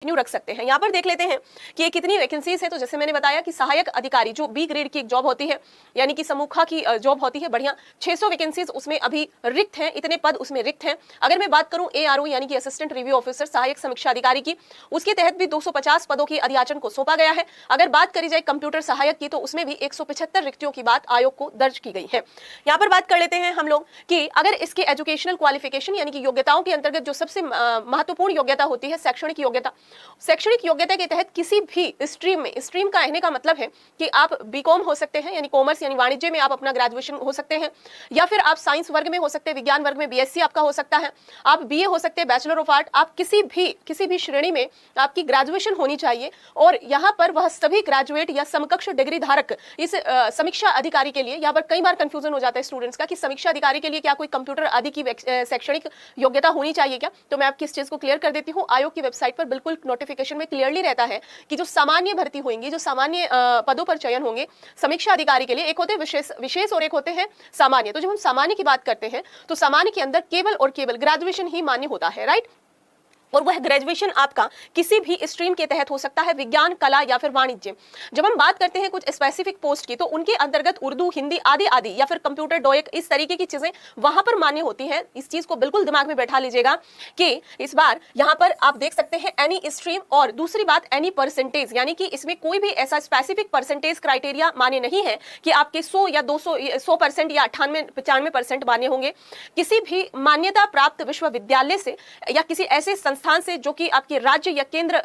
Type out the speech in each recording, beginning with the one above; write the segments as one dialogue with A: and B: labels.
A: Continue रख सकते हैं। यहाँ पर देख लेते हैं कि ये कितनी वैकेंसीज है। तो जैसे मैंने बताया कि सहायक अधिकारी जो बी ग्रेड की एक जॉब होती है, यानी कि समूखा की जॉब होती है, बढ़िया 600 वैकेंसीज उसमें अभी रिक्त हैं, इतने पद उसमें रिक्त हैं। अगर मैं बात करूं ARO यानी कि असिस्टेंट रिव्यू ऑफिसर, सहायक समीक्षा अधिकारी की, उसके तहत भी 250 पदों की अधियाचन को सौंपा गया है। अगर बात करी जाए कंप्यूटर सहायक की तो उसमें भी 175 रिक्तियों की बात आयोग को दर्ज की गई है। यहाँ पर बात कर लेते हैं हम लोग कि अगर इसके एजुकेशनल क्वालिफिकेशन यानी कि योग्यताओं के अंतर्गत जो सबसे महत्वपूर्ण योग्यता होती है शैक्षणिक योग्यता, शैक्षणिक योग्यता के तहत किसी भी स्ट्रीम में, स्ट्रीम का कहने का मतलब है कि आप बीकॉम हो सकते हैं यानी कॉमर्स यानी वाणिज्य में आप अपना ग्रेजुएशन हो सकते हैं, या फिर आप साइंस वर्ग में हो सकते हैं, विज्ञान वर्ग में BSc आपका हो सकता है, आप BA हो सकते हैं, बैचलर ऑफ आर्ट, आप किसी भी श्रेणी में आपकी ग्रेजुएशन होनी चाहिए। और यहाँ पर वह सभी ग्रेजुएट या समकक्ष डिग्री धारक इस समीक्षा अधिकारी के लिए, यहाँ पर कई बार कंफ्यूजन हो जाता है स्टूडेंट्स का कि समीक्षा अधिकारी के लिए क्या कोई कंप्यूटर आदि की शैक्षणिक योग्यता होनी चाहिए क्या। तो मैं आपकी इस चीज को क्लियर कर देती हूँ। आयोग की वेबसाइट पर बिल्कुल नोटिफिकेशन में क्लियरली रहता है कि जो सामान्य भर्ती होंगी, जो सामान्य पदों पर चयन होंगे समीक्षा अधिकारी के लिए, एक होते हैं विशेष और एक होते हैं सामान्य। तो जब हम सामान्य की बात करते हैं तो सामान्य के अंदर केवल और केवल ग्रेजुएशन ही मान्य होता है, राइट। और वह ग्रेजुएशन आपका किसी भी स्ट्रीम के तहत हो सकता है, विज्ञान, कला या फिर वाणिज्य। जब हम बात करते हैं कुछ स्पेसिफिक पोस्ट की तो उनके अंतर्गत उर्दू, हिंदी आदि आदि या फिर कंप्यूटर, डोएक, इस तरीके की चीजें वहां पर मान्य होती हैं। इस चीज को बिल्कुल दिमाग में बैठा लीजिएगा कि इस बार यहाँ पर आप देख सकते हैं एनी स्ट्रीम, और दूसरी बात एनी परसेंटेज, यानी कि इसमें कोई भी ऐसा स्पेसिफिक परसेंटेज क्राइटेरिया मान्य नहीं है कि आपके 100 या 100% या 98-95% मान्य होंगे। किसी भी मान्यता प्राप्त विश्वविद्यालय से या किसी ऐसे संस्थान से जो कि आपके राज्य या केंद्र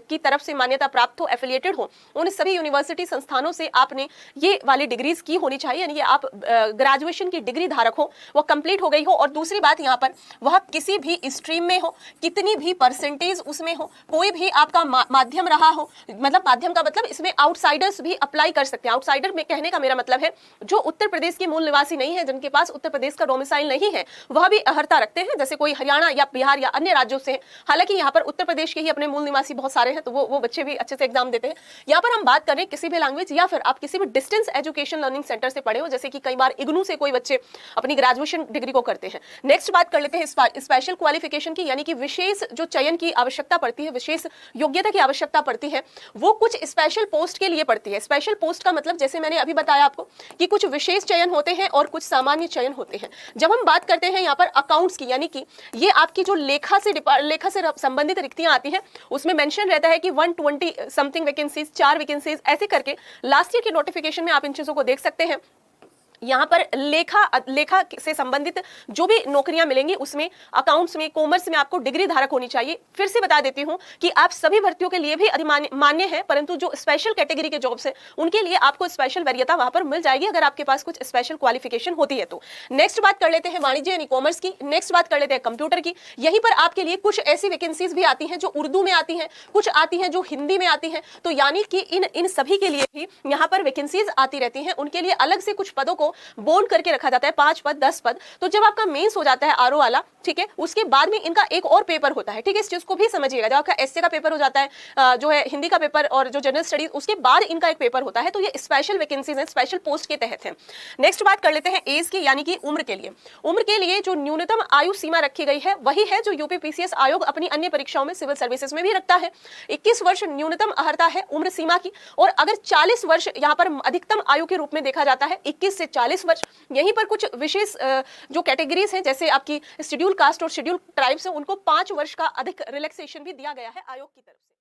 A: की तरफ से मान्यता प्राप्त हो, एफिलिएटेड हो, उन सभी यूनिवर्सिटी संस्थानों से आपने ये वाली डिग्रीज की होनी चाहिए, यानी कि आप ग्रेजुएशन की डिग्री धारक हो, वो कंप्लीट हो गई हो। और दूसरी बात यहाँ पर वह किसी भी स्ट्रीम में हो, कितनी भी परसेंटेज उसमें हो, कोई भी आपका माध्यम रहा हो, मतलब माध्यम का मतलब इसमें आउटसाइडर्स भी अप्लाई कर सकते हैं। आउटसाइडर में कहने का मेरा मतलब है जो उत्तर प्रदेश के मूल निवासी नहीं है, जिनके पास उत्तर प्रदेश का डोमिसाइल नहीं है, वह भी अर्हता रखते हैं, जैसे कोई हरियाणा या बिहार या अन्य राज्यों से। हालांकि यहाँ पर उत्तर प्रदेश के ही अपने मूल निवासी बहुत सारे हैं, तो वो बच्चे भी अच्छे से एग्जाम देते हैं। यहाँ पर हम बात कर रहे हैं किसी भी लैंग्वेज या फिर आप किसी भी डिस्टेंस एजुकेशन लर्निंग सेंटर से पढ़े हो, जैसे कि कई बार इग्नू से कोई बच्चे अपनी ग्रेजुएशन डिग्री को करते हैं। नेक्स्ट बात कर लेते हैं स्पेशल क्वालिफिकेशन की, यानी कि विशेष जो चयन की आवश्यकता पड़ती है, विशेष योग्यता की आवश्यकता पड़ती है, वो कुछ स्पेशल पोस्ट के लिए पड़ती है। स्पेशल पोस्ट का मतलब जैसे मैंने अभी बताया आपको कि कुछ विशेष चयन होते हैं और कुछ सामान्य चयन होते हैं। जब हम बात करते हैं यहाँ पर अकाउंट्स की, यानी कि ये आपकी जो लेखा से संबंधित रिक्तियां आती हैं, उसमें मेंशन रहता है कि 120 समथिंग वैकेंसीज, 4 वैकेंसीज, ऐसे करके लास्ट ईयर के नोटिफिकेशन में आप इन चीजों को देख सकते हैं। यहाँ पर लेखा से संबंधित जो भी नौकरियां मिलेंगी उसमें अकाउंट्स में, कॉमर्स में आपको डिग्री धारक होनी चाहिए। फिर से बता देती हूं कि आप सभी भर्तियों के लिए भी मान्य है, परंतु जो स्पेशल कैटेगरी के जॉब्स है उनके लिए आपको स्पेशल वरीयता वहां पर मिल जाएगी अगर आपके पास कुछ स्पेशल क्वालिफिकेशन होती है तो। नेक्स्ट बात कर लेते हैं वाणिज्य यानी कॉमर्स की। नेक्स्ट बात कर लेते हैं कंप्यूटर की। यहीं पर आपके लिए कुछ ऐसी वैकेंसीज भी आती हैं जो उर्दू में आती हैं, कुछ आती हैं जो हिंदी में आती हैं। तो यानी कि इन सभी के लिए भी यहाँ पर वैकेंसीज आती रहती हैं। उनके लिए अलग से कुछ पदों को बोल्ड करके रखा जाता है, 5 पद, 10 पद। तो जब आपका मेंस हो जाता है आरओ वाला, ठीक है, उसके बाद में इनका एक और पेपर होता है, ठीक है, इस चीज को भी समझिएगा। जब आपका एसए का पेपर हो जाता है, जो है हिंदी का पेपर और जो जनरल स्टडीज, उसके बाद इनका एक पेपर होता है। तो ये स्पेशल वैकेंसीज है, स्पेशल पोस्ट के तहत है। नेक्स्ट बात कर लेते हैं एज की, यानी कि उम्र के लिए। उम्र के लिए जो न्यूनतम आयु सीमा रखी गई है वही है जो यूपी पीसीएस आयोग अपनी अन्य परीक्षाओं में, सिविल सर्विसेज में भी रखता है। 21 वर्ष न्यूनतम अर्हता है उम्र सीमा की, और अगर 40 वर्ष यहाँ पर अधिकतम आयु के रूप में देखा जाता है, 21 से 40 वर्ष। यहीं पर कुछ विशेष जो कैटेगरीज हैं, जैसे आपकी शेड्यूल कास्ट और शेड्यूल ट्राइब्स है, उनको 5 वर्ष का अधिक रिलैक्सेशन भी दिया गया है आयोग की तरफ से।